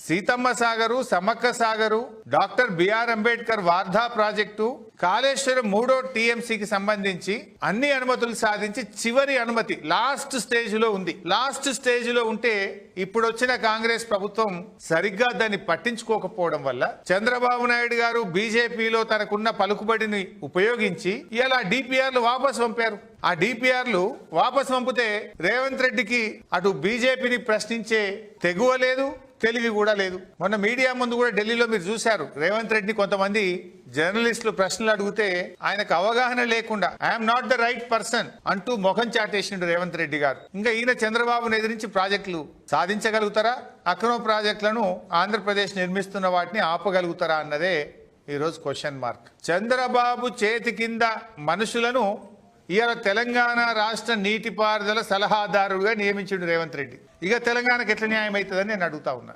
Seethamma Sagar, Sammakka Sagar, doctor BR Ambedkar Wardha project, Kaleshwaram 3వ టీఎంసీకి సంబంధించి అన్ని అనుమతులు సాధించి చివరి అనుమతి లాస్ట్ స్టేజ్ లో ఉంది. లాస్ట్ స్టేజ్ లో ఉంటే ఇప్పుడు వచ్చిన కాంగ్రెస్ ప్రభుత్వం సరిగ్గా దాన్ని పట్టించుకోకపోవడం వల్ల చంద్రబాబు నాయుడు గారు బీజేపీలో తనకున్న పలుకుబడిని ఉపయోగించి ఇలా డిపిఆర్లు వాపసు పంపారు. ఆ డిపిఆర్లు వాపసు పంపితే రేవంత్ రెడ్డికి అటు బీజేపీని ప్రశ్నించే తెగువ లేదు, తెలివి కూడా లేదు. మొన్న మీడియా ముందు కూడా ఢిల్లీలో మీరు చూశారు, రేవంత్ రెడ్డిని కొంతమంది జర్నలిస్టులు ప్రశ్నలు అడిగితే ఆయనకు అవగాహన లేకుండా I'm not the right person అంటూ ముఖం చాటేసిండు రేవంత్ రెడ్డి గారు. ఇంకా ఈయన చంద్రబాబును ఎదిరించి ప్రాజెక్టులు సాధించగలుగుతారా? అక్రమ ప్రాజెక్టులను ఆంధ్రప్రదేశ్ నిర్మిస్తున్న వాటిని ఆపగలుగుతారా అన్నదే ఈరోజు క్వశ్చన్ మార్క్. చంద్రబాబు చేతి కింద మనుషులను ఇవాళ తెలంగాణ రాష్ట్ర నీటిపారుదల సలహాదారుడుగా నియమించిండు రేవంత్ రెడ్డి. ఇక తెలంగాణకు ఎట్లా న్యాయం అవుతుందని నేను అడుగుతా ఉన్నా.